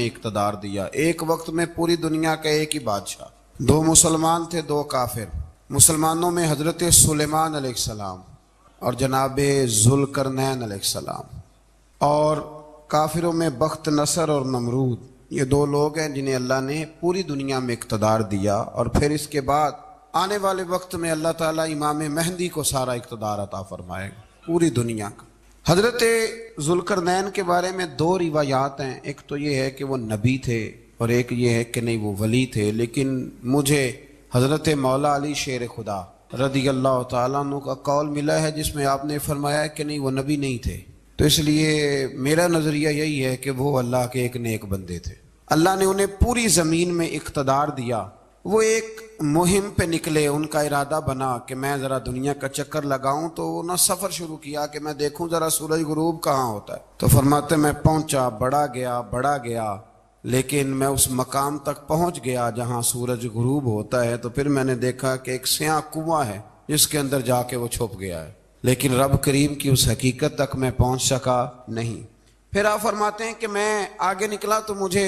اقتدار دیا. ایک وقت میں پوری دنیا کا ایک ہی بادشاہ, دو مسلمان تھے دو کافر. مسلمانوں میں حضرت سلیمان علیہ السلام اور جناب ذوالقرنین علیہ السلام, اور کافروں میں بخت نصر اور نمرود. یہ دو لوگ ہیں جنہیں اللہ نے پوری دنیا میں اقتدار دیا, اور پھر اس کے بعد آنے والے وقت میں اللہ تعالیٰ امام مہدی کو سارا اقتدار عطا فرمائے گا پوری دنیا کا. حضرت ذوالقرنین کے بارے میں دو روایات ہیں. ایک تو یہ ہے کہ وہ نبی تھے, اور ایک یہ ہے کہ نہیں وہ ولی تھے. لیکن مجھے حضرت مولا علی شیر خدا رضی اللہ تعالیٰ عنہ کا قول ملا ہے جس میں آپ نے فرمایا کہ نہیں وہ نبی نہیں تھے. تو اس لیے میرا نظریہ یہی ہے کہ وہ اللہ کے ایک نیک بندے تھے. اللہ نے انہیں پوری زمین میں اقتدار دیا. وہ ایک مہم پہ نکلے, ان کا ارادہ بنا کہ میں ذرا دنیا کا چکر لگاؤں. تو انہوں نے سفر شروع کیا کہ میں دیکھوں ذرا سورج غروب کہاں ہوتا ہے. تو فرماتے میں پہنچا, بڑا گیا لیکن میں اس مقام تک پہنچ گیا جہاں سورج غروب ہوتا ہے. تو پھر میں نے دیکھا کہ ایک سیاہ کنواں ہے جس کے اندر جا کے وہ چھپ گیا ہے, لیکن رب کریم کی اس حقیقت تک میں پہنچ سکا نہیں. پھر آپ فرماتے ہیں کہ میں آگے نکلا تو مجھے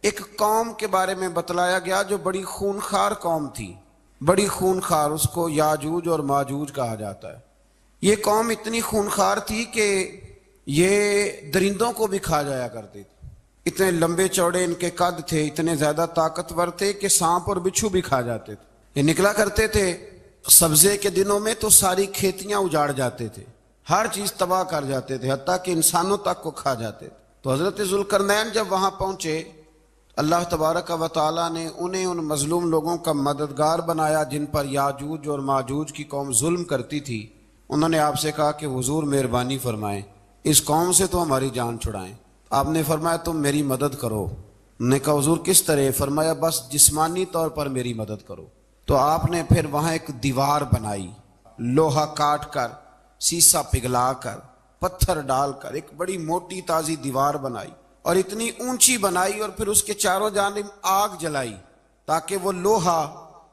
ایک قوم کے بارے میں بتلایا گیا جو بڑی خونخوار قوم تھی, بڑی خونخوار. اس کو یاجوج اور ماجوج کہا جاتا ہے. یہ قوم اتنی خونخوار تھی کہ یہ درندوں کو بھی کھا جایا کرتی تھی. اتنے لمبے چوڑے ان کے قد تھے, اتنے زیادہ طاقتور تھے کہ سانپ اور بچھو بھی کھا جاتے تھے. یہ نکلا کرتے تھے سبزے کے دنوں میں تو ساری کھیتیاں اجاڑ جاتے تھے, ہر چیز تباہ کر جاتے تھے, حتیٰ کہ انسانوں تک کو کھا جاتے تھے. تو حضرت ذوالقرنین جب وہاں پہنچے, اللہ تبارک و تعالیٰ نے انہیں ان مظلوم لوگوں کا مددگار بنایا جن پر یاجوج اور ماجوج کی قوم ظلم کرتی تھی. انہوں نے آپ سے کہا کہ حضور مہربانی فرمائیں, اس قوم سے تو ہماری جان چھڑائیں. آپ نے فرمایا تم میری مدد کرو. انہوں نے کہا حضور کس طرح؟ فرمایا بس جسمانی طور پر میری مدد کرو. تو آپ نے پھر وہاں ایک دیوار بنائی, لوہا کاٹ کر, سیسا پگھلا کر, پتھر ڈال کر ایک بڑی موٹی تازی دیوار بنائی, اور اتنی اونچی بنائی, اور پھر اس کے چاروں جانب آگ جلائی تاکہ وہ لوہا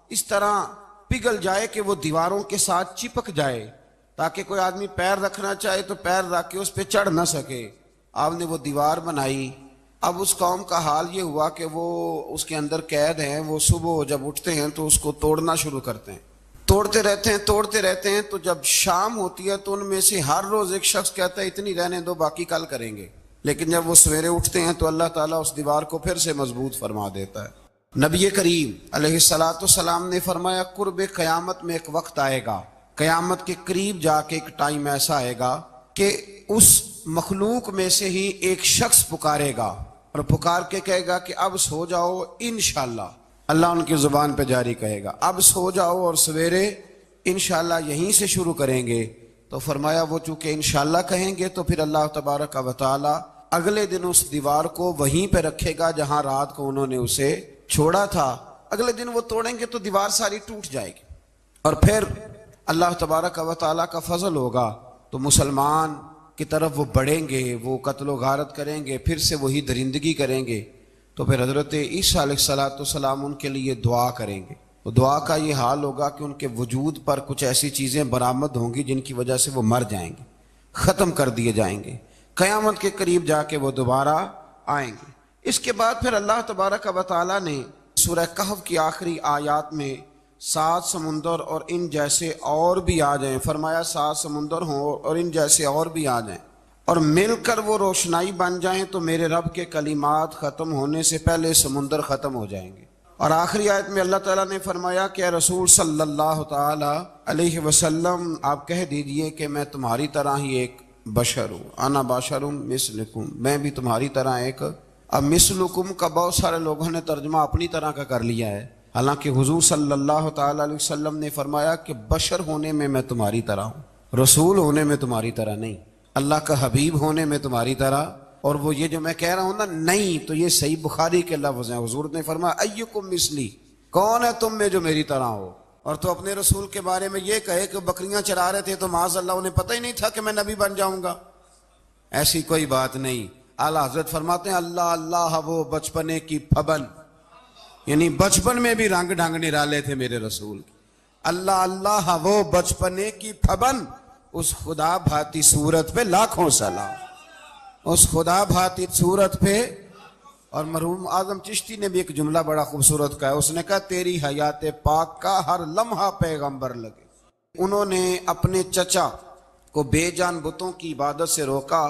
اس طرح پگھل جائے کہ وہ دیواروں کے ساتھ چپک جائے, تاکہ کوئی آدمی پیر رکھنا چاہے تو پیر رکھ کے اس پہ چڑھ نہ سکے. آپ نے وہ دیوار بنائی. اب اس قوم کا حال یہ ہوا کہ وہ اس کے اندر قید ہیں. وہ صبح جب اٹھتے ہیں تو اس کو توڑنا شروع کرتے ہیں, توڑتے رہتے ہیں. تو جب شام ہوتی ہے تو ان میں سے ہر روز ایک شخص کہتا ہے اتنی رہنے دو باقی کل کریں گے. لیکن جب وہ سویرے اٹھتے ہیں تو اللہ تعالیٰ اس دیوار کو پھر سے مضبوط فرما دیتا ہے. نبی کریم علیہ السلام نے فرمایا قرب قیامت میں ایک وقت آئے گا, قیامت کے قریب جا کے ایک ٹائم ایسا آئے گا کہ اس مخلوق میں سے ہی ایک شخص پکارے گا, اور پکار کے کہے گا کہ اب سو جاؤ انشاءاللہ. اللہ ان کی زبان پہ جاری کہے گا اب سو جاؤ اور سویرے انشاءاللہ یہیں سے شروع کریں گے. تو فرمایا وہ چونکہ انشاءاللہ کہیں گے تو پھر اللہ تبارک و تعالی اگلے دن اس دیوار کو وہیں پہ رکھے گا جہاں رات کو انہوں نے اسے چھوڑا تھا. اگلے دن وہ توڑیں گے تو دیوار ساری ٹوٹ جائے گی, اور پھر اللہ تبارک و تعالیٰ کا فضل ہوگا تو مسلمان کی طرف وہ بڑھیں گے, وہ قتل و غارت کریں گے, پھر سے وہی درندگی کریں گے. تو پھر حضرت عیسیٰ علیہ السلام ان کے لیے دعا کریں گے. تو دعا کا یہ حال ہوگا کہ ان کے وجود پر کچھ ایسی چیزیں برآمد ہوں گی جن کی وجہ سے وہ مر جائیں گے, ختم کر دیے جائیں گے. قیامت کے قریب جا کے وہ دوبارہ آئیں گے. اس کے بعد پھر اللہ تبارک و تعالیٰ نے سورہ کہف کی آخری آیات میں 7 سمندر اور ان جیسے اور بھی آ جائیں, فرمایا 7 سمندر ہوں اور ان جیسے اور بھی آ جائیں اور مل کر وہ روشنائی بن جائیں تو میرے رب کے کلمات ختم ہونے سے پہلے سمندر ختم ہو جائیں گے. اور آخری آیت میں اللہ تعالیٰ نے فرمایا کہ اے رسول صلی اللہ تعالی علیہ وسلم آپ کہہ دیجئے کہ میں تمہاری طرح ہی ایک بشر ہوں, انا بشر مثلکم, میں بھی تمہاری طرح ایک. اب مثلکم کا بہت سارے لوگوں نے ترجمہ اپنی طرح کا کر لیا ہے, حالانکہ حضور صلی اللہ تعالی علیہ وسلم نے فرمایا کہ بشر ہونے میں تمہاری طرح ہوں, رسول ہونے میں تمہاری طرح نہیں, اللہ کا حبیب ہونے میں تمہاری طرح. اور وہ یہ جو میں کہہ رہا ہوں نا نہیں, تو یہ صحیح بخاری کے لفظ ہیں. حضور نے فرمایا ایکم مثلی, کون ہے تم میں جو میری طرح ہو. اور تو اپنے رسول کے بارے میں یہ کہے کہ بکریاں چرا رہے تھے تو معاذ اللہ انہیں پتہ ہی نہیں تھا کہ میں نبی بن جاؤں گا. ایسی کوئی بات نہیں. اعلیٰ حضرت فرماتے ہیں اللہ اللہ وہ بچپنے کی پھبن, یعنی بچپن میں بھی رنگ ڈھنگ نرالے تھے میرے رسول. اللہ اللہ وہ بچپنے کی پھبن, اس خدا بھاتی صورت پہ لاکھوں سلام, اس خدا بھاتی صورت پہ اور مرحوم اعظم چشتی نے بھی ایک جملہ بڑا خوبصورت کہا ہے، اس نے کہا تیری حیات پاک کا ہر لمحہ پیغمبر لگے۔ انہوں نے اپنے چچا کو بے جان بتوں کی عبادت سے روکا،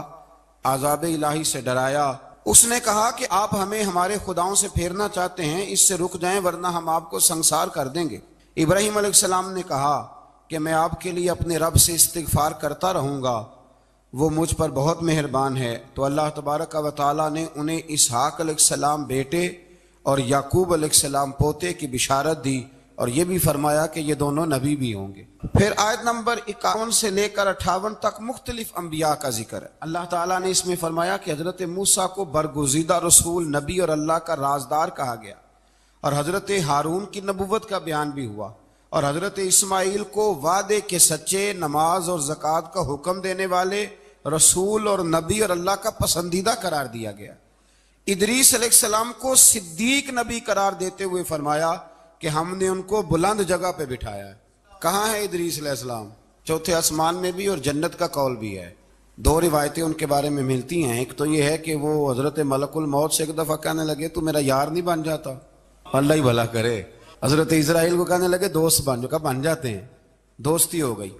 عذاب الہی سے ڈرایا۔ اس نے کہا کہ آپ ہمیں ہمارے خداؤں سے پھیرنا چاہتے ہیں، اس سے رک جائیں ورنہ ہم آپ کو سنسار کر دیں گے۔ ابراہیم علیہ السلام نے کہا کہ میں آپ کے لیے اپنے رب سے استغفار کرتا رہوں گا، وہ مجھ پر بہت مہربان ہے۔ تو اللہ تبارک و تعالیٰ نے انہیں اسحاق علیہ السلام بیٹے اور یعقوب علیہ السلام پوتے کی بشارت دی، اور یہ بھی فرمایا کہ یہ دونوں نبی بھی ہوں گے۔ پھر آیت نمبر 51 سے لے کر 58 تک مختلف انبیاء کا ذکر ہے۔ اللہ تعالیٰ نے اس میں فرمایا کہ حضرت موسیٰ کو برگزیدہ رسول، نبی اور اللہ کا رازدار کہا گیا، اور حضرت ہارون کی نبوت کا بیان بھی ہوا، اور حضرت اسماعیل کو وعدے کے سچے، نماز اور زکوٰۃ کا حکم دینے والے رسول اور نبی اور اللہ کا پسندیدہ قرار دیا گیا۔ ادریس علیہ السلام کو صدیق نبی قرار دیتے ہوئے فرمایا کہ ہم نے ان کو بلند جگہ پہ بٹھایا ہے۔ کہاں ہے ادریس علیہ السلام؟ چوتھے آسمان میں بھی، اور جنت کا قول بھی ہے۔ دو روایتیں ان کے بارے میں ملتی ہیں، ایک تو یہ ہے کہ وہ حضرت ملک الموت سے ایک دفعہ کہنے لگے تو میرا یار نہیں بن جاتا؟ اللہ ہی بھلا کرے۔ حضرت اسرائیل کو کہنے لگے دوست بن جو، کہا بن جاتے ہیں، دوستی ہو گئی۔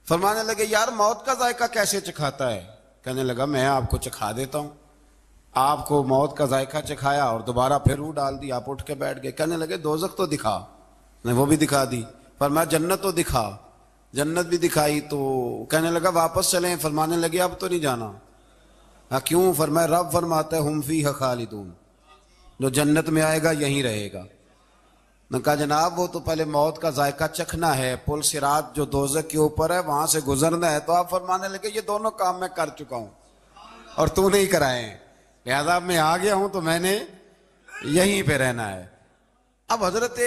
فرمانے لگے یار موت کا ذائقہ کیسے چکھاتا ہے؟ کہنے لگا میں آپ کو چکھا دیتا ہوں۔ آپ کو موت کا ذائقہ چکھایا اور دوبارہ پھر روح ڈال دی، آپ اٹھ کے بیٹھ گئے۔ کہنے لگے دوزخ تو دکھا، نے وہ بھی دکھا دی۔ فرمایا جنت تو دکھا، جنت بھی دکھائی۔ تو کہنے لگا واپس چلیں، فرمانے لگے اب تو نہیں جانا۔ کیوں؟ فرمایا رب فرماتا ہے ہم فیہا خالدون، جو جنت میں آئے گا یہیں رہے گا۔ نے کہا جناب وہ تو پہلے موت کا ذائقہ چکھنا ہے، پل صراط جو دوزخ کے اوپر ہے وہاں سے گزرنا ہے۔ تو آپ فرمانے لگے یہ دونوں کام میں کر چکا ہوں اور تو نہیں کرائے ہیں، لہذا میں آ گیا ہوں تو میں نے یہیں پہ رہنا ہے۔ اب حضرت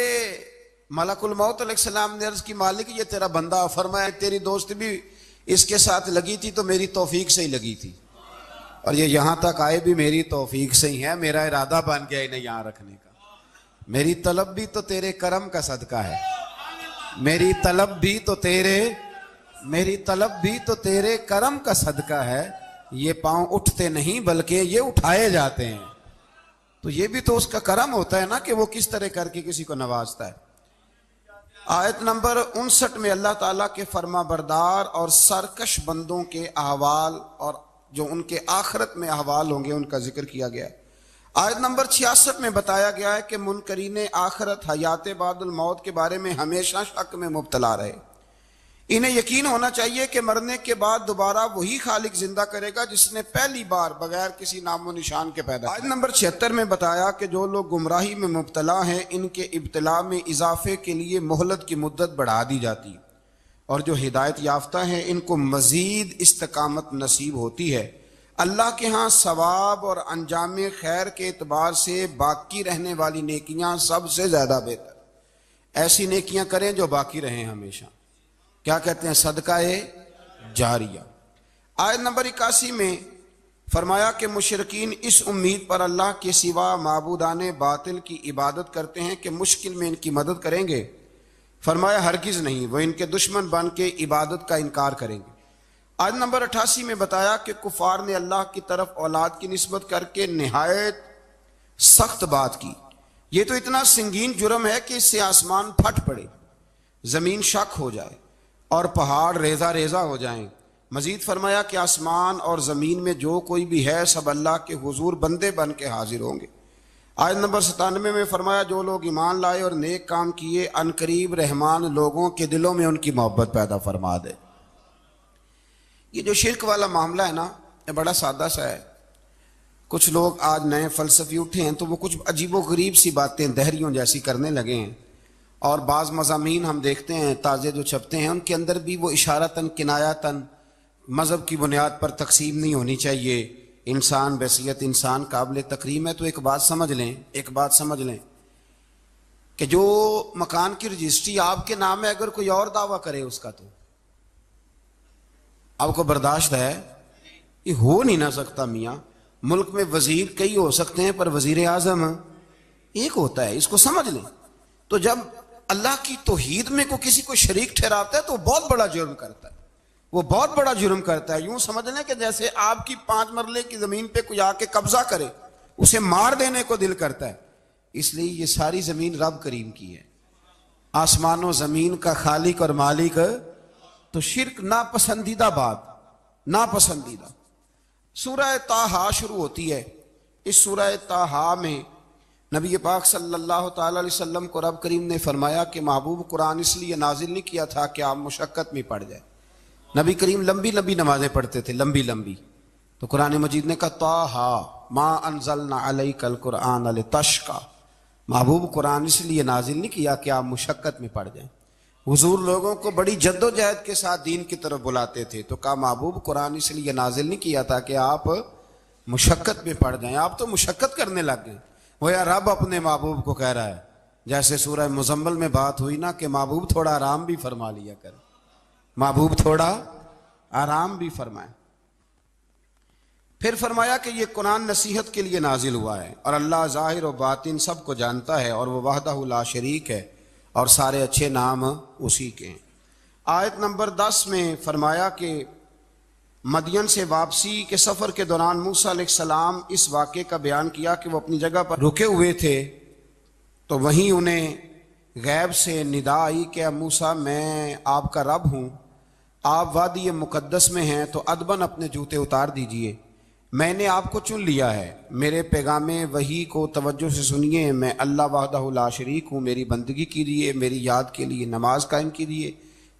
ملک الموت علیہ السلام نے عرض کی مالک یہ تیرا بندہ، فرمایا تیری دوست بھی اس کے ساتھ لگی تھی تو میری توفیق سے ہی لگی تھی، اور یہ یہاں تک آئے بھی میری توفیق سے ہی ہے، میرا ارادہ بن گیا انہیں یہاں رکھنے کا۔ میری طلب بھی تو تیرے کرم کا صدقہ ہے، میری طلب بھی تو تیرے کرم کا صدقہ ہے۔ یہ پاؤں اٹھتے نہیں بلکہ یہ اٹھائے جاتے ہیں، تو یہ بھی تو اس کا کرم ہوتا ہے نا کہ وہ کس طرح کر کے کسی کو نوازتا ہے۔ آیت نمبر 59 میں اللہ تعالیٰ کے فرما بردار اور سرکش بندوں کے احوال اور جو ان کے آخرت میں احوال ہوں گے ان کا ذکر کیا گیا ہے۔ آیت نمبر 66 میں بتایا گیا ہے کہ منکرین آخرت حیات بعد الموت کے بارے میں ہمیشہ شک میں مبتلا رہے۔ انہیں یقین ہونا چاہیے کہ مرنے کے بعد دوبارہ وہی خالق زندہ کرے گا جس نے پہلی بار بغیر کسی نام و نشان کے پیدا کیا۔ آیت نمبر 76 میں بتایا کہ جو لوگ گمراہی میں مبتلا ہیں ان کے ابتلا میں اضافے کے لیے مہلت کی مدت بڑھا دی جاتی، اور جو ہدایت یافتہ ہیں ان کو مزید استقامت نصیب ہوتی ہے۔ اللہ کے ہاں ثواب اور انجام خیر کے اعتبار سے باقی رہنے والی نیکیاں سب سے زیادہ بہتر، ایسی نیکیاں کریں جو باقی رہیں ہمیشہ، کیا کہتے ہیں صدقہ جاریہ۔ آیت نمبر 81 میں فرمایا کہ مشرکین اس امید پر اللہ کے سوا معبودان باطل کی عبادت کرتے ہیں کہ مشکل میں ان کی مدد کریں گے، فرمایا ہرگز نہیں، وہ ان کے دشمن بن کے عبادت کا انکار کریں گے۔ آیت نمبر 88 میں بتایا کہ کفار نے اللہ کی طرف اولاد کی نسبت کر کے نہایت سخت بات کی۔ یہ تو اتنا سنگین جرم ہے کہ اس سے آسمان پھٹ پڑے، زمین شک ہو جائے اور پہاڑ ریزہ ریزہ ہو جائیں۔ مزید فرمایا کہ آسمان اور زمین میں جو کوئی بھی ہے سب اللہ کے حضور بندے بن کے حاضر ہوں گے۔ آیت نمبر 97 میں فرمایا جو لوگ ایمان لائے اور نیک کام کیے عنقریب رحمان لوگوں کے دلوں میں ان کی محبت پیدا فرما دے۔ یہ جو شرک والا معاملہ ہے نا یہ بڑا سادہ سا ہے۔ کچھ لوگ آج نئے فلسفی اٹھے ہیں تو وہ کچھ عجیب و غریب سی باتیں دہریوں جیسی کرنے لگے ہیں، اور بعض مضامین ہم دیکھتے ہیں تازے جو چھپتے ہیں ان کے اندر بھی وہ اشارتاً کنایاتاً مذہب کی بنیاد پر تقسیم نہیں ہونی چاہیے، انسان بحیثیت انسان قابل تکریم ہے۔ تو ایک بات سمجھ لیں کہ جو مکان کی رجسٹری آپ کے نام ہے اگر کوئی اور دعویٰ کرے اس کا تو آپ کو برداشت ہے؟ یہ ہو نہیں نہ سکتا میاں۔ ملک میں وزیر کئی ہو سکتے ہیں پر وزیر اعظم ایک ہوتا ہے، اس کو سمجھ لیں۔ تو جب اللہ کی توحید میں کوئی کسی کو شریک ٹھہراتا ہے تو وہ بہت بڑا جرم کرتا ہے، وہ بہت بڑا جرم کرتا ہے۔ یوں سمجھ لیں کہ جیسے آپ کی 5 مرلے کی زمین پہ کوئی آ کے قبضہ کرے، اسے مار دینے کو دل کرتا ہے. اس لیے یہ ساری زمین رب کریم کی ہے. آسمان و زمین کا خالق اور مالک. تو شرک ناپسندیدہ بات، ناپسندیدہ. سورہ طٰہٰ شروع ہوتی ہے. اس سورہ طٰہٰ میں نبی پاک صلی اللہ تعالی علیہ وسلم کو رب کریم نے فرمایا کہ محبوب قرآن اس لیے نازل نہیں کیا تھا کہ آپ مشقت میں پڑ جائے. نبی کریم لمبی لمبی نمازیں پڑھتے تھے، لمبی لمبی. تو قرآن مجید نے کہا طٰہٰ ما انزلنا علیک القرآن لتشقیٰ. محبوب قرآن اس لیے نازل نہیں کیا کہ آپ مشقت میں پڑ جائیں. حضور لوگوں کو بڑی جد و جہد کے ساتھ دین کی طرف بلاتے تھے، تو کہا محبوب قرآن اس لیے نازل نہیں کیا تھا کہ آپ مشقت میں پڑ جائیں. آپ تو مشقت کرنے لگ گئے. وہ یا رب اپنے محبوب کو کہہ رہا ہے، جیسے سورہ مزمل میں بات ہوئی نا کہ محبوب تھوڑا آرام بھی فرما لیا کر. محبوب تھوڑا آرام بھی فرمائے. پھر فرمایا کہ یہ قرآن نصیحت کے لیے نازل ہوا ہے، اور اللہ ظاہر و باطن سب کو جانتا ہے، اور وہ وحدہ لا شریک ہے، اور سارے اچھے نام اسی کے ہیں. آیت نمبر 10 میں فرمایا کہ مدین سے واپسی کے سفر کے دوران موسیٰ علیہ السلام اس واقعے کا بیان کیا کہ وہ اپنی جگہ پر رکے ہوئے تھے، تو وہیں انہیں غیب سے ندا آئی کہ اے موسیٰ میں آپ کا رب ہوں، آپ وادی مقدس میں ہیں تو ادباً اپنے جوتے اتار دیجئے. میں نے آپ کو چن لیا ہے. میرے پیغام وحی کو توجہ سے سنیے. میں اللہ وحدہ لا شریک ہوں. میری بندگی کیجیے، میری یاد کے لیے نماز قائم کیجیے.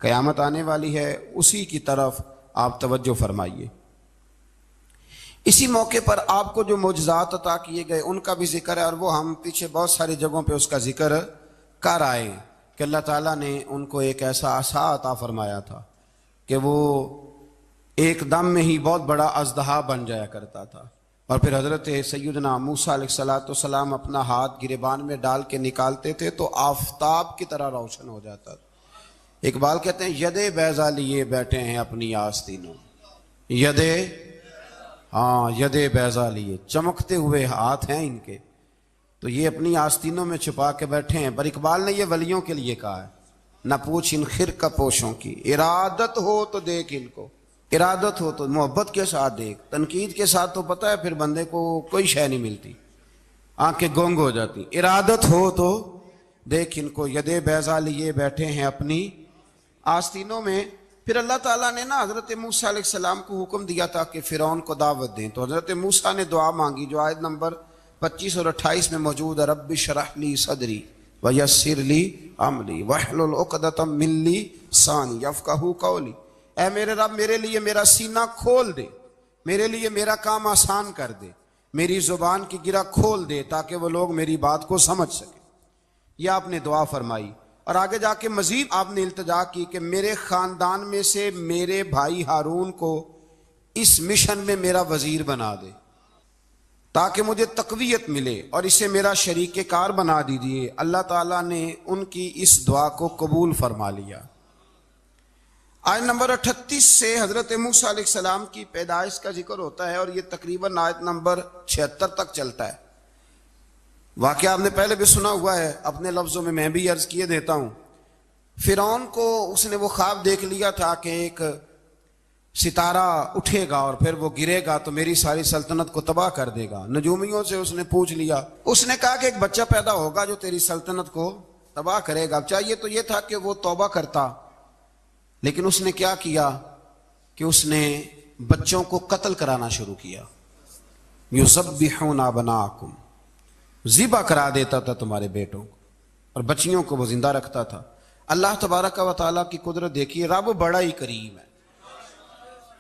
قیامت آنے والی ہے، اسی کی طرف آپ توجہ فرمائیے. اسی موقع پر آپ کو جو معجزات عطا کیے گئے ان کا بھی ذکر ہے، اور وہ ہم پیچھے بہت ساری جگہوں پہ اس کا ذکر کر آئے کہ اللہ تعالیٰ نے ان کو ایک ایسا عصا عطا فرمایا تھا کہ وہ ایک دم میں ہی بہت بڑا اژدہا بن جایا کرتا تھا. اور پھر حضرت سیدنا موسیٰ علیہ السلام اپنا ہاتھ گریبان میں ڈال کے نکالتے تھے تو آفتاب کی طرح روشن ہو جاتا تھا. اقبال کہتے ہیں یدے بیضا لیے بیٹھے ہیں اپنی آستینوں. یدے بیضا لیے، چمکتے ہوئے ہاتھ ہیں ان کے، تو یہ اپنی آستینوں میں چھپا کے بیٹھے ہیں. پر اقبال نے یہ ولیوں کے لیے کہا ہے، نہ پوچھ ان خرقہ پوشوں کی، ارادت ہو تو دیکھ ان کو. ارادت ہو تو محبت کے ساتھ دیکھ، تنقید کے ساتھ تو پتہ ہے پھر بندے کو کوئی شے نہیں ملتی، آنکھیں گونگ ہو جاتی. ارادت ہو تو دیکھ ان کو، یدے بیضا لیے بیٹھے ہیں اپنی آستینوں میں. پھر اللہ تعالیٰ نے نا حضرت موسیٰ علیہ السلام کو حکم دیا تھا کہ فرعون کو دعوت دیں. تو حضرت موسیٰ نے دعا مانگی جو آیت نمبر 25 اور 28 میں موجود ہے. رب اشرح لی صدری ویسر لی امری واحلل عقدۃ من لسانی یفقہوا قولی. اے میرے رب میرے لیے میرا سینہ کھول دے، میرے لیے میرا کام آسان کر دے، میری زبان کی گرہ کھول دے تاکہ وہ لوگ میری بات کو سمجھ سکیں. یہ آپ نے دعا فرمائی. اور آگے جا کے مزید آپ نے التجا کی کہ میرے خاندان میں سے میرے بھائی ہارون کو اس مشن میں میرا وزیر بنا دے تاکہ مجھے تقویت ملے، اور اسے میرا شریک کار بنا دیجیے. اللہ تعالیٰ نے ان کی اس دعا کو قبول فرما لیا. آیت نمبر 38 سے حضرت موسیٰ علیہ السلام کی پیدائش کا ذکر ہوتا ہے، اور یہ تقریباً آیت نمبر 76 تک چلتا ہے. واقعہ آپ نے پہلے بھی سنا ہوا ہے، اپنے لفظوں میں بھی عرض کیے دیتا ہوں. فرعون کو اس نے وہ خواب دیکھ لیا تھا کہ ایک ستارہ اٹھے گا اور پھر وہ گرے گا تو میری ساری سلطنت کو تباہ کر دے گا. نجومیوں سے اس نے پوچھ لیا، اس نے کہا کہ ایک بچہ پیدا ہوگا جو تیری سلطنت کو تباہ کرے گا. چاہیے تو یہ تھا کہ وہ توبہ کرتا، لیکن اس نے کیا کیا کہ اس نے بچوں کو قتل کرانا شروع کیا. یذبحون ابناءکم، ذبح کرا دیتا تھا تمہارے بیٹوں کو، اور بچیوں کو وہ زندہ رکھتا تھا. اللہ تبارک و تعالیٰ کی قدرت دیکھیے، رب بڑا ہی کریم ہے.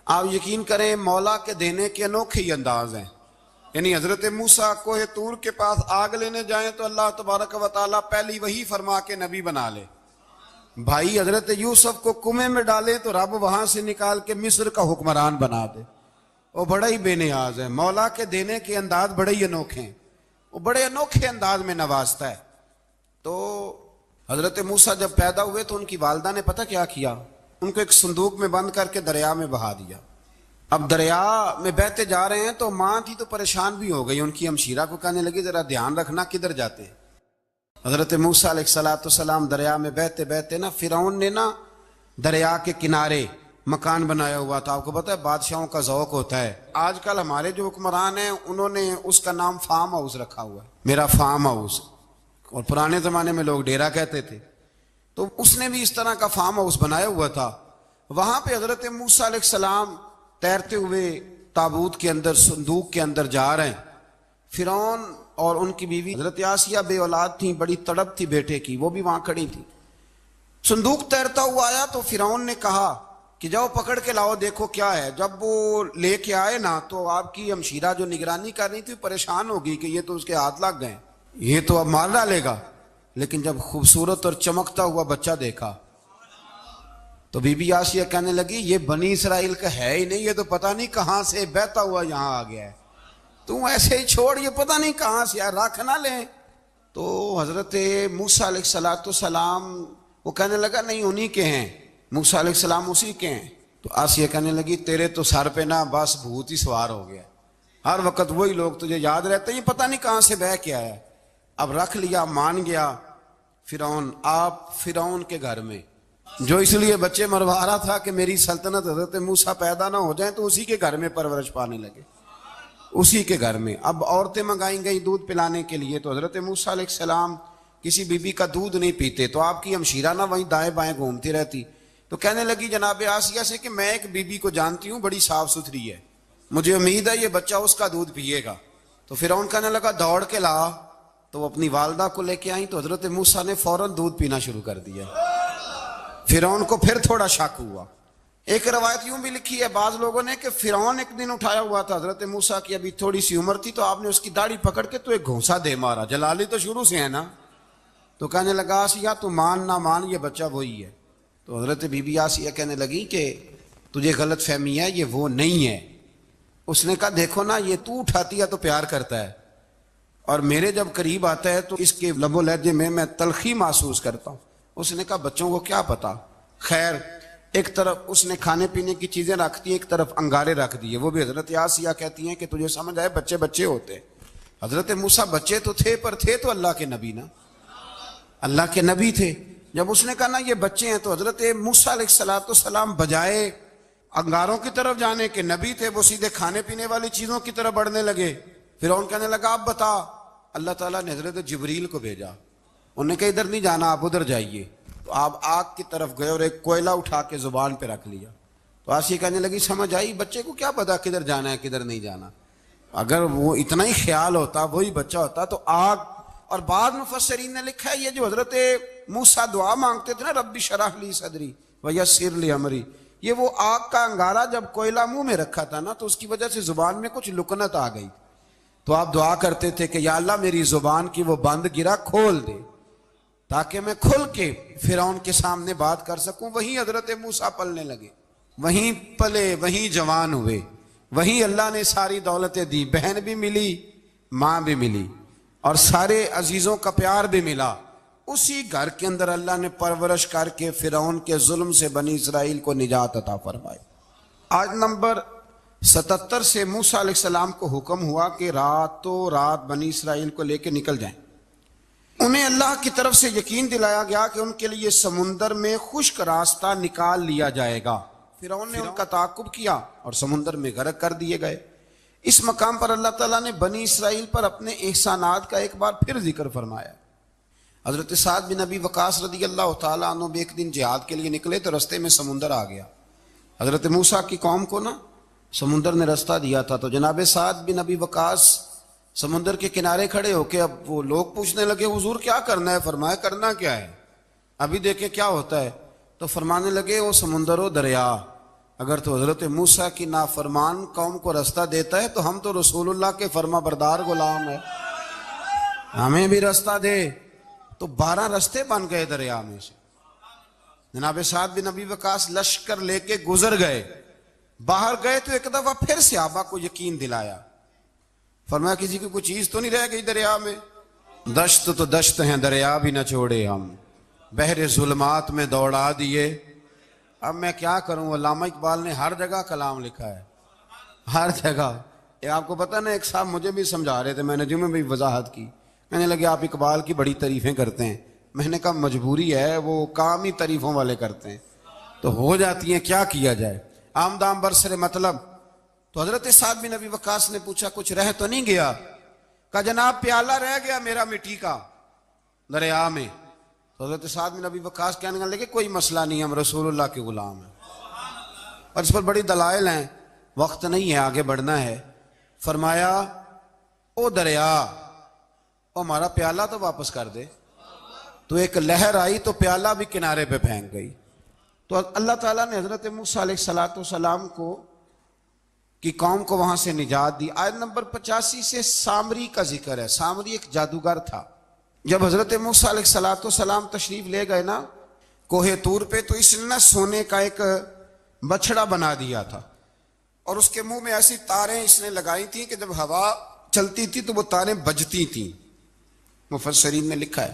آپ یقین کریں مولا کے دینے کے انوکھے ہی انداز ہیں. یعنی حضرت موسیٰ کوہ طور کے پاس آگ لینے جائیں تو اللہ تبارک و تعالیٰ پہلی وہی فرما کے نبی بنا لے. بھائی حضرت یوسف کو کنویں میں ڈالے تو رب وہاں سے نکال کے مصر کا حکمران بنا دے. وہ بڑا ہی بے نیاز ہے. مولا کے دینے کے انداز بڑے ہی انوکھے ہیں، وہ بڑے انوکھے انداز میں نوازتا ہے. تو حضرت موسیٰ جب پیدا ہوئے تو ان کی والدہ نے پتہ کیا کیا، ان کو ایک صندوق میں بند کر کے دریا میں بہا دیا. اب دریا میں بہتے جا رہے ہیں تو ماں تھی تو پریشان بھی ہو گئی. ان کی ہمشیرہ کو کہنے لگی ذرا دھیان رکھنا کدھر جاتے ہیں. حضرت موسیٰ علیہ السلام دریا میں بہتے بہتے نا فرعون نے نا دریا کے کنارے مکان بنایا ہوا تھا. آپ کو پتا ہے بادشاہوں کا ذوق ہوتا ہے. آج کل ہمارے جو حکمران ہیں انہوں نے اس کا نام فارم ہاؤس رکھا ہوا ہے, میرا فارم ہاؤس, اور پرانے زمانے میں لوگ ڈیرا کہتے تھے. تو اس نے بھی اس طرح کا فارم ہاؤس بنایا ہوا تھا. وہاں پہ حضرت موسیٰ علیہ السلام تیرتے ہوئے تابوت کے اندر, صندوق کے اندر جا رہے ہیں. فرعون اور ان کی بیوی حضرت آسیہ بے اولاد تھیں, بڑی تڑپ تھی بیٹے کی, وہ بھی وہاں کھڑی تھی. صندوق تیرتا ہوا آیا تو فرعون نے کہا کہ جاؤ پکڑ کے لاؤ دیکھو کیا ہے. جب وہ لے کے آئے نا تو آپ کی ہمشیرہ جو نگرانی کر رہی تھی پریشان ہوگی کہ یہ تو اس کے ہاتھ لگ گئے, یہ تو اب مار ڈالے گا. لیکن جب خوبصورت اور چمکتا ہوا بچہ دیکھا تو بی بی آسیہ کہنے لگی یہ بنی اسرائیل کا ہے ہی نہیں, یہ تو پتہ نہیں کہاں سے بہتا ہوا یہاں آ گیا ہے, تو ایسے ہی چھوڑ, یہ پتہ نہیں کہاں سے رکھ نہ لیں. تو حضرت موسیٰ علیہ السلام وہ کہنے لگا نہیں انہی کے ہیں, موسیٰ علیہ السلام اسی کے ہیں. تو آسیہ کہنے لگی تیرے تو سر پہ نا بس بھوت ہی سوار ہو گیا, ہر وقت وہی لوگ تجھے یاد رہتے ہیں, یہ پتہ نہیں کہاں سے بہ کے آیا. اب رکھ لیا, مان گیا فرعون. آپ فرعون کے گھر میں جو اس لیے بچے مروا رہا تھا کہ میری سلطنت حضرت موسیٰ پیدا نہ ہو جائیں, تو اسی کے گھر میں پرورش پانے لگے, اسی کے گھر میں. اب عورتیں منگائیں گئی دودھ پلانے کے لیے, تو حضرت موسیٰ علیہ السلام کسی بی بی کا دودھ نہیں پیتے, تو آپ کی ہمشیرہ نہ وہیں دائیں بائیں گھومتی رہتی. تو کہنے لگی جناب آسیہ سے کہ میں ایک بی بی کو جانتی ہوں, بڑی صاف ستھری ہے, مجھے امید ہے یہ بچہ اس کا دودھ پیے گا. تو فرعون کہنے لگا دوڑ کے لا. تو وہ اپنی والدہ کو لے کے آئیں تو حضرت موسیٰ نے فوراً دودھ پینا شروع کر دیا. فرعون کو پھر تھوڑا شک ہوا. ایک روایت یوں بھی لکھی ہے بعض لوگوں نے کہ فرعون ایک دن اٹھایا ہوا تھا حضرت موسیٰ کی, ابھی تھوڑی سی عمر تھی, تو آپ نے اس کی داڑھی پکڑ کے تو ایک گھونسا دے مارا. جلالی تو شروع سے ہے نا. تو کہنے لگا آسیہ تو مان نہ مان, یہ بچہ وہی ہے. تو حضرت بی بی آسیہ کہنے لگی کہ تجھے غلط فہمی ہے, یہ وہ نہیں ہے. اس نے کہا دیکھو نا, یہ تو اٹھاتی ہے تو پیار کرتا ہے, اور میرے جب قریب آتا ہے تو اس کے لب و لہجے میں تلخی محسوس کرتا ہوں. اس نے کہا بچوں کو کیا پتا. خیر ایک طرف اس نے کھانے پینے کی چیزیں رکھ دی, ایک طرف انگارے رکھ دیے. وہ بھی حضرت آسیہ کہتی ہیں کہ تجھے سمجھ آئے بچے بچے ہوتے. حضرت موسیٰ بچے تو تھے, پر تھے تو اللہ کے نبی نا, اللہ کے نبی تھے. جب اس نے کہا نا یہ بچے ہیں, تو حضرت موسیٰ علیہ السلام بجائے انگاروں کی طرف جانے کے, نبی تھے, وہ سیدھے کھانے پینے والی چیزوں کی طرف بڑھنے لگے. فرعون کہنے لگا آپ بتا. اللہ تعالیٰ نے حضرت جبریل کو بھیجا, انہوں نے کہا ادھر نہیں جانا, آپ ادھر جائیے. تو آپ آگ کی طرف گئے اور ایک کوئلہ اٹھا کے زبان پہ رکھ لیا. تو آسیہ کہنے لگی سمجھ آئی, بچے کو کیا پتا کدھر جانا ہے کدھر نہیں جانا. اگر وہ اتنا ہی خیال ہوتا, وہی بچہ ہوتا تو آگ. اور بعض مفسرین نے لکھا ہے یہ جو حضرت موسیٰ دعا مانگتے تھے نا رب اشرح لی صدری ویسر لی امری, یہ وہ آگ کا انگارہ جب کوئلہ منہ میں رکھا تھا نا, تو اس کی وجہ سے زبان میں کچھ لکنت آ گئی. تو آپ دعا کرتے تھے کہ یا اللہ میری زبان کی وہ بند گرا کھول دے, تاکہ میں کھل کے فرعون کے سامنے بات کر سکوں. وہیں حضرت موسیٰ پلنے لگے, وہیں پلے, وہیں جوان ہوئے, وہیں اللہ نے ساری دولتیں دی. بہن بھی ملی, ماں بھی ملی, اور سارے عزیزوں کا پیار بھی ملا. اسی گھر کے اندر اللہ نے پرورش کر کے فرعون کے ظلم سے بنی اسرائیل کو نجات عطا فرمائی. آج نمبر 77 سے موسیٰ علیہ السلام کو حکم ہوا کہ راتوں رات بنی اسرائیل کو لے کے نکل جائیں. انہیں اللہ کی طرف سے یقین دلایا گیا کہ ان کے لیے سمندر میں خشک راستہ نکال لیا جائے گا. فرعون نے ان کا تعاقب کیا اور سمندر میں غرق کر دیے گئے. اس مقام پر اللہ تعالیٰ نے بنی اسرائیل پر اپنے احسانات کا ایک بار پھر ذکر فرمایا. حضرت سعد بن ابی وقاص رضی اللہ تعالیٰ عنہ بھی ایک دن جہاد کے لیے نکلے تو رستے میں سمندر آ گیا. حضرت موسیٰ کی قوم کو نا سمندر نے رستہ دیا تھا. تو جناب سعد بن ابی وقاص سمندر کے کنارے کھڑے ہو کے, اب وہ لوگ پوچھنے لگے حضور کیا کرنا ہے. فرمایا کرنا کیا ہے, ابھی دیکھیں کیا ہوتا ہے. تو فرمانے لگے وہ سمندر و دریا, اگر تو حضرت موسیٰ کی نافرمان قوم کو رستہ دیتا ہے تو ہم تو رسول اللہ کے فرما بردار غلام ہیں, ہمیں بھی رستہ دے. تو 12 رستے بن گئے دریا میں سے. جناب سعد بن ابی وقاص لشکر لے کے گزر گئے, باہر گئے تو ایک دفعہ پھر صحابہ کو یقین دلایا. فرمایا کسی کی کوئی چیز تو نہیں رہ گئی دریا میں. دشت تو دشت ہیں دریا بھی نہ چھوڑے ہم, بحر ظلمات میں دوڑا دیے. اب میں کیا کروں, علامہ اقبال نے ہر جگہ کلام لکھا ہے, ہر جگہ. آپ کو پتہ نا ایک صاحب مجھے بھی سمجھا رہے تھے, میں نے جمعے میں بھی وضاحت کی. کہنے لگے آپ اقبال کی بڑی تعریفیں کرتے ہیں. میں نے کہا مجبوری ہے, وہ کام ہی تعریفوں والے کرتے ہیں. تو ہو جاتی ہیں، کیا کیا جائے، آمدام برسر مطلب۔ تو حضرت سعد بن ابی وقاص نے پوچھا کچھ رہ تو نہیں گیا؟ کہا جناب پیالہ رہ گیا میرا مٹی کا دریا میں۔ تو حضرت سعد بن ابی وقاص کہنے لگے کوئی مسئلہ نہیں، ہم رسول اللہ کے غلام ہیں۔ اور اس پر بڑی دلائل ہیں، وقت نہیں ہے آگے بڑھنا ہے۔ فرمایا او دریا، او ہمارا پیالہ تو واپس کر دے۔ تو ایک لہر آئی تو پیالہ بھی کنارے پہ پھینک گئی۔ تو اللہ تعالیٰ نے حضرت موسیٰ علیہ السلام کو کی قوم کو وہاں سے نجات دی۔ آیت نمبر 85 سے سامری کا ذکر ہے۔ سامری ایک جادوگر تھا۔ جب حضرت موسیٰ علیہ السلام تشریف لے گئے نا کوہ طور پہ، تو اس نے سونے کا ایک بچڑا بنا دیا تھا، اور اس کے منہ میں ایسی تاریں اس نے لگائی تھیں کہ جب ہوا چلتی تھی تو وہ تاریں بجتی تھیں، مفسرین نے لکھا ہے۔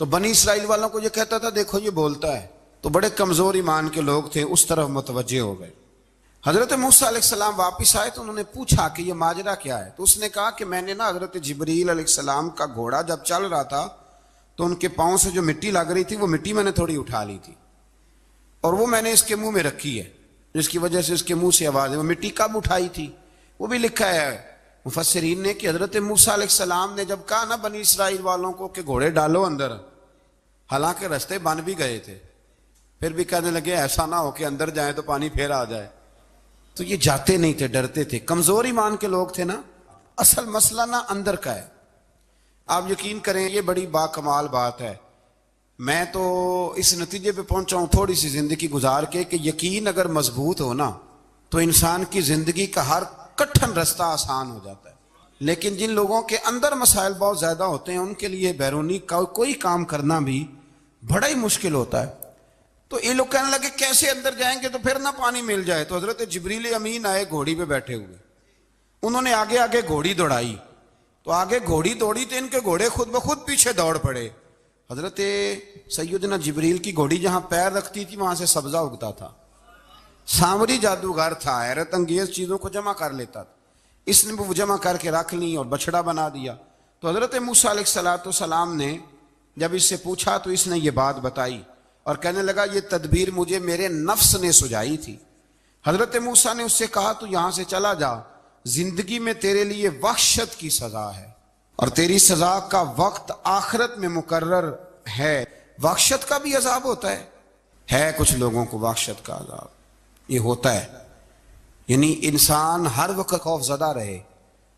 تو بنی اسرائیل والوں کو یہ کہتا تھا دیکھو یہ بولتا ہے، تو بڑے کمزور ایمان کے لوگ تھے، اس طرف متوجہ ہو گئے۔ حضرت موسیٰ علیہ السلام واپس آئے تو انہوں نے پوچھا کہ یہ ماجرا کیا ہے؟ تو اس نے کہا کہ میں نے نا حضرت جبریل علیہ السلام کا گھوڑا جب چل رہا تھا تو ان کے پاؤں سے جو مٹی لگ رہی تھی وہ مٹی میں نے تھوڑی اٹھا لی تھی، اور وہ میں نے اس کے منہ میں رکھی ہے، جس کی وجہ سے اس کے منہ سے آواز ہے۔ وہ مٹی کب اٹھائی تھی وہ بھی لکھا ہے مفسرین نے کہ حضرت موسیٰ علیہ السلام نے جب کہا نا بنی اسرائیل والوں کو کہ گھوڑے ڈالو اندر، حالانکہ رستے بن بھی گئے تھے، پھر بھی کہنے لگے ایسا نہ ہو کہ اندر جائیں تو پانی پھر آ جائے۔ تو یہ جاتے نہیں تھے، ڈرتے تھے، کمزور ایمان کے لوگ تھے نا۔ اصل مسئلہ نا اندر کا ہے۔ آپ یقین کریں یہ بڑی با کمال بات ہے۔ میں تو اس نتیجے پہ پہنچا ہوں تھوڑی سی زندگی گزار کے کہ یقین اگر مضبوط ہو نا تو انسان کی زندگی کا ہر کٹھن رستہ آسان ہو جاتا ہے۔ لیکن جن لوگوں کے اندر مسائل بہت زیادہ ہوتے ہیں ان کے لیے بیرونی کوئی کام کرنا بھی بڑا ہی مشکل ہوتا ہے۔ تو یہ لوگ کہنے لگے کیسے اندر جائیں گے تو پھر نہ پانی مل جائے۔ تو حضرت جبریل امین آئے گھوڑی پہ بیٹھے ہوئے، انہوں نے آگے آگے گھوڑی دوڑائی، تو آگے گھوڑی دوڑی تو ان کے گھوڑے خود بخود پیچھے دوڑ پڑے۔ حضرت سیدنا جبریل کی گھوڑی جہاں پیر رکھتی تھی وہاں سے سبزہ اگتا تھا۔ سامری جادوگر تھا، حیرت انگیز چیزوں کو جمع کر لیتا تھا، اس نے وہ جمع کر کے رکھ لی اور بچڑا بنا دیا۔ تو حضرت موسیٰ علیہ السلام نے جب اس سے پوچھا تو اس نے یہ بات بتائی اور کہنے لگا یہ تدبیر مجھے میرے نفس نے سجائی تھی۔ حضرت موسیٰ نے اس سے کہا تو یہاں سے چلا جا، زندگی میں تیرے لیے وحشت کی سزا ہے اور تیری سزا کا وقت آخرت میں مقرر ہے۔ وحشت کا بھی عذاب ہوتا ہے کچھ لوگوں کو وحشت کا عذاب یہ ہوتا ہے، یعنی انسان ہر وقت خوف زدہ رہے۔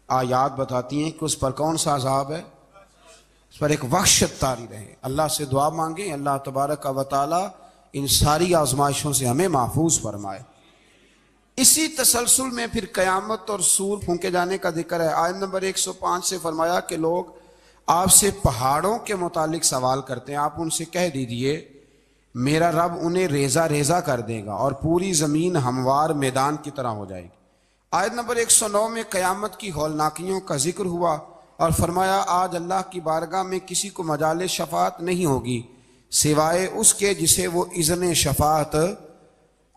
آیات بتاتی ہیں کہ اس پر کون سا عذاب ہے، اس پر ایک وحشت طاری رہے۔ اللہ سے دعا مانگیں اللہ تبارک و تعالی ان ساری آزمائشوں سے ہمیں محفوظ فرمائے۔ اسی تسلسل میں پھر قیامت اور سور پھونکے جانے کا ذکر ہے۔ آیت نمبر 105 سے فرمایا کہ لوگ آپ سے پہاڑوں کے متعلق سوال کرتے ہیں، آپ ان سے کہہ دیجئے میرا رب انہیں ریزہ ریزہ کر دے گا اور پوری زمین ہموار میدان کی طرح ہو جائے گی۔ آیت نمبر 109 میں قیامت کی ہولناکیوں کا ذکر ہوا اور فرمایا آج اللہ کی بارگاہ میں کسی کو مجال شفاعت نہیں ہوگی سوائے اس کے جسے وہ اذن شفاعت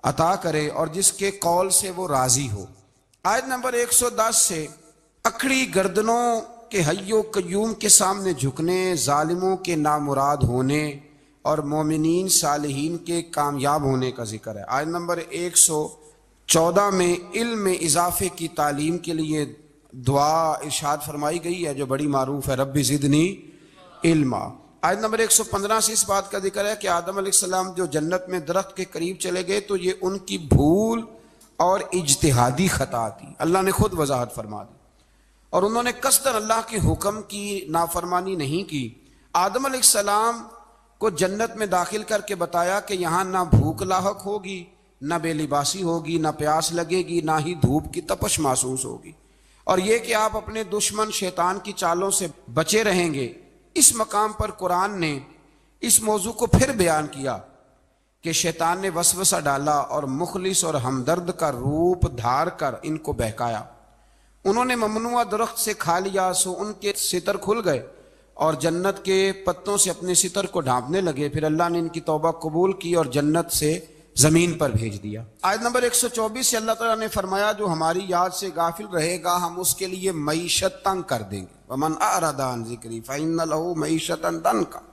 عطا کرے اور جس کے قول سے وہ راضی ہو۔ آیت نمبر 110 سے اکڑی گردنوں کے حی و قیوم کے سامنے جھکنے، ظالموں کے نامراد ہونے اور مومنین صالحین کے کامیاب ہونے کا ذکر ہے۔ آیت نمبر 114 میں علم میں اضافے کی تعلیم کے لیے دعا ارشاد فرمائی گئی ہے جو بڑی معروف ہے، رب زدنی علما۔ آیت نمبر 115 سے اس بات کا ذکر ہے کہ آدم علیہ السلام جو جنت میں درخت کے قریب چلے گئے تو یہ ان کی بھول اور اجتہادی خطا تھی، اللہ نے خود وضاحت فرما دی، اور انہوں نے قصداً اللہ کے حکم کی نافرمانی نہیں کی۔ آدم علیہ السلام کو جنت میں داخل کر کے بتایا کہ یہاں نہ بھوک لاحق ہوگی، نہ بے لباسی ہوگی، نہ پیاس لگے گی، نہ ہی دھوپ کی تپش محسوس ہوگی، اور یہ کہ آپ اپنے دشمن شیطان کی چالوں سے بچے رہیں گے۔ اس مقام پر قرآن نے اس موضوع کو پھر بیان کیا کہ شیطان نے وسوسہ ڈالا اور مخلص اور ہمدرد کا روپ دھار کر ان کو بہکایا۔ انہوں نے ممنوع درخت سے کھا لیا سو ان کے ستر کھل گئے اور جنت کے پتوں سے اپنے ستر کو ڈھانپنے لگے، پھر اللہ نے ان کی توبہ قبول کی اور جنت سے زمین پر بھیج دیا۔ آیت نمبر 124 سے اللہ تعالیٰ نے فرمایا جو ہماری یاد سے غافل رہے گا ہم اس کے لیے معیشت تنگ کر دیں گے، وَمَنْ أَعْرَضَ عَنْ ذِكْرِي فَإِنَّ لَهُ مَعِيشَةً ضَنْكًا۔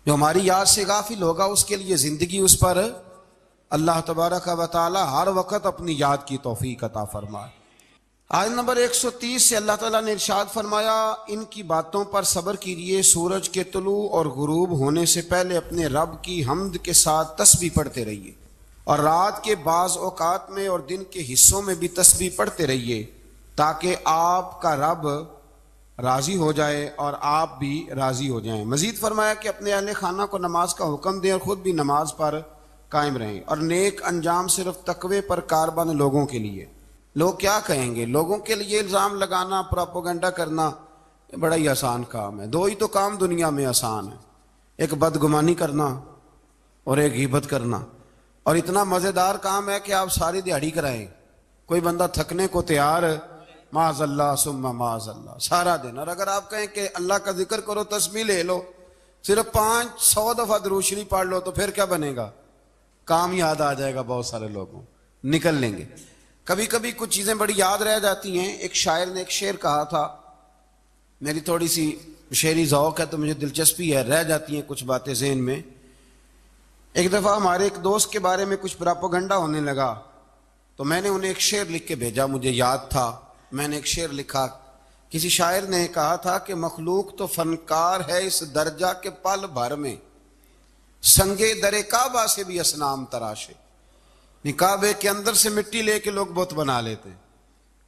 جو ہماری یاد سے غافل ہوگا اس کے لیے زندگی اس پر اللہ تبارک و تعالی ہر وقت اپنی یاد کی توفیق عطا فرمائے۔ آیت نمبر 130 سے اللہ تعالیٰ نے ارشاد فرمایا، ان کی باتوں پر صبر کیجیے، سورج کے طلوع اور غروب ہونے سے پہلے اپنے رب کی حمد کے ساتھ تسبیح پڑھتے رہیے، اور رات کے بعض اوقات میں اور دن کے حصوں میں بھی تسبیح پڑھتے رہیے، تاکہ آپ کا رب راضی ہو جائے اور آپ بھی راضی ہو جائیں۔ مزید فرمایا کہ اپنے اہل خانہ کو نماز کا حکم دیں اور خود بھی نماز پر قائم رہیں، اور نیک انجام صرف تقوی پر کاربن لوگوں کے لیے۔ لوگ کیا کہیں گے؟ لوگوں کے لیے الزام لگانا، پروپیگنڈا کرنا بڑا ہی آسان کام ہے۔ دو ہی تو کام دنیا میں آسان ہے، ایک بدگمانی کرنا اور ایک غیبت کرنا، اور اتنا مزیدار کام ہے کہ آپ ساری دیہڑی کرائیں، کوئی بندہ تھکنے کو تیار معاذ اللہ ثم معاذ اللہ سارا دن۔ اور اگر آپ کہیں کہ اللہ کا ذکر کرو، تسبیح لے لو، صرف 500 دفعہ درود شریف پڑھ لو، تو پھر کیا بنے گا؟ کام یاد آ جائے گا، بہت سارے لوگوں نکل لیں گے۔ کبھی کبھی کچھ چیزیں بڑی یاد رہ جاتی ہیں۔ ایک شاعر نے ایک شعر کہا تھا، میری تھوڑی سی شعری ذوق ہے تو مجھے دلچسپی ہے، رہ جاتی ہیں کچھ باتیں ذہن میں۔ ایک دفعہ ہمارے ایک دوست کے بارے میں کچھ پراپوگنڈا ہونے لگا، تو میں نے انہیں ایک شعر لکھ کے بھیجا، مجھے یاد تھا، میں نے ایک شعر لکھا۔ کسی شاعر نے کہا تھا کہ مخلوق تو فنکار ہے اس درجہ کے پل بھر میں، سنگے در کعبہ سے بھی اصنام تراشے۔ کعبے کے اندر سے مٹی لے کے لوگ بت بنا لیتے ہیں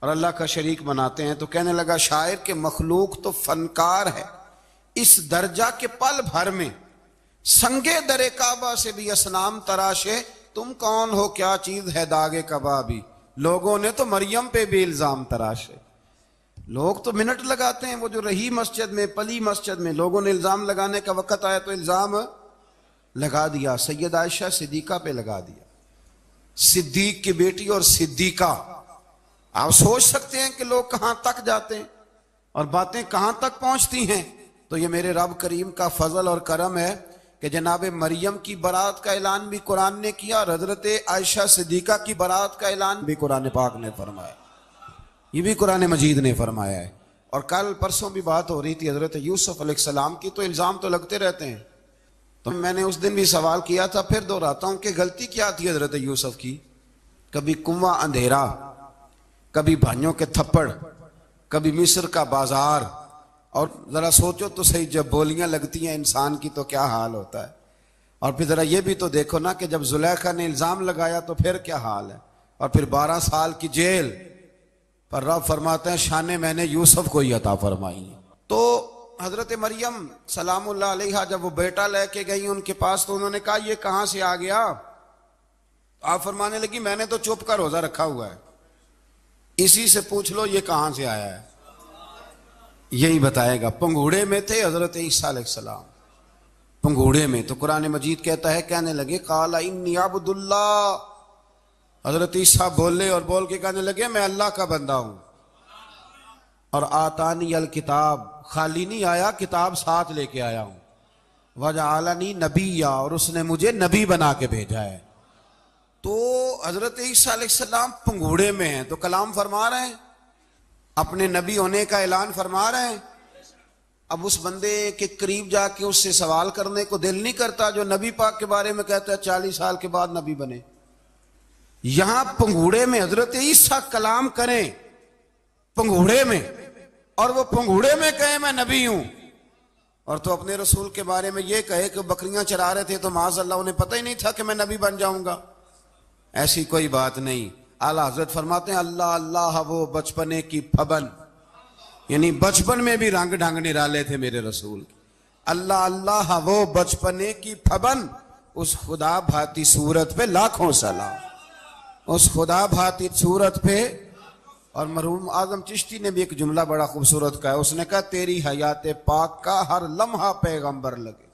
اور اللہ کا شریک بناتے ہیں۔ تو کہنے لگا شاعر کہ مخلوق تو فنکار ہے اس درجہ کے پل بھر میں، سنگے در کعبہ سے بھی اصنام تراشے۔ تم کون ہو، کیا چیز ہے داغ کبابی، لوگوں نے تو مریم پہ بھی الزام تراشے۔ لوگ تو منٹ لگاتے ہیں، وہ جو رہی مسجد میں، پلی مسجد میں، لوگوں نے الزام لگانے کا وقت آیا تو الزام لگا دیا، سید عائشہ صدیقہ پہ لگا دیا، صدیق کی بیٹی اور صدیقہ۔ آپ سوچ سکتے ہیں کہ لوگ کہاں تک جاتے ہیں اور باتیں کہاں تک پہنچتی ہیں۔ تو یہ میرے رب کریم کا فضل اور کرم ہے کہ جناب مریم کی برات کا اعلان بھی قرآن نے کیا، اور حضرت عائشہ صدیقہ کی برات کا اعلان بھی قرآن پاک نے فرمایا، یہ بھی قرآن مجید نے فرمایا ہے۔ اور کل پرسوں بھی بات ہو رہی تھی حضرت یوسف علیہ السلام کی، تو الزام تو لگتے رہتے ہیں۔ تو میں نے اس دن بھی سوال کیا تھا، پھر دہراتا ہوں کہ غلطی کیا تھی حضرت یوسف کی؟ کبھی کنواں اندھیرا، کبھی بھائیوں کے تھپڑ، کبھی مصر کا بازار، اور ذرا سوچو تو صحیح، جب بولیاں لگتی ہیں انسان کی تو کیا حال ہوتا ہے۔ اور پھر ذرا یہ بھی تو دیکھو نا کہ جب زلیخا نے الزام لگایا تو پھر کیا حال ہے، اور پھر 12 سال کی جیل پر رب فرماتے ہیں شانیں میں نے یوسف کو ہی عطا فرمائی۔ تو حضرت مریم سلام اللہ علیہا جب وہ بیٹا لے کے گئی ان کے پاس، تو انہوں نے کہا یہ کہاں سے آ گیا؟ آپ فرمانے لگی میں نے تو چپ کر روزہ رکھا ہوا ہے، اسی سے پوچھ لو یہ کہاں سے آیا ہے، یہی بتائے گا۔ پنگوڑے میں تھے حضرت عیسیٰ علیہ السلام، پنگوڑے میں۔ تو قرآن مجید کہتا ہے کہنے لگے قال انی عبد اللہ، حضرت عیسیٰ بولے اور بول کے کہنے لگے میں اللہ کا بندہ ہوں، اور آتانی الکتاب، خالی نہیں آیا، کتاب ساتھ لے کے آیا ہوں، وجعلنی نبیا، اور اس نے مجھے نبی بنا کے بھیجا ہے۔ تو حضرت عیسیٰ علیہ السلام پنگوڑے میں ہیں تو کلام فرما رہے ہیں، اپنے نبی ہونے کا اعلان فرما رہے ہیں۔ اب اس بندے کے قریب جا کے اس سے سوال کرنے کو دل نہیں کرتا جو نبی پاک کے بارے میں کہتا ہے 40 سال کے بعد نبی بنے۔ یہاں پنگوڑے میں حضرت عیسیٰ کلام کریں، پنگوڑے میں، اور وہ پنگوڑے میں کہے میں نبی ہوں، اور تو اپنے رسول کے بارے میں یہ کہے کہ بکریاں چرا رہے تھے تو معاذ اللہ انہیں پتہ ہی نہیں تھا کہ میں نبی بن جاؤں گا۔ ایسی کوئی بات نہیں۔ اعلیٰ حضرت فرماتے ہیں اللہ اللہ وہ بچپنے کی پھبن، یعنی بچپن میں بھی رنگ ڈھنگ نرالے تھے میرے رسول۔ اللہ اللہ وہ بچپنے کی پھبن، اس خدا بھاتی صورت پہ لاکھوں سلام، اس خدا بھاتی صورت پہ۔ اور مرحوم اعظم چشتی نے بھی ایک جملہ بڑا خوبصورت کہا ہے، اس نے کہا تیری حیات پاک کا ہر لمحہ پیغمبر لگے۔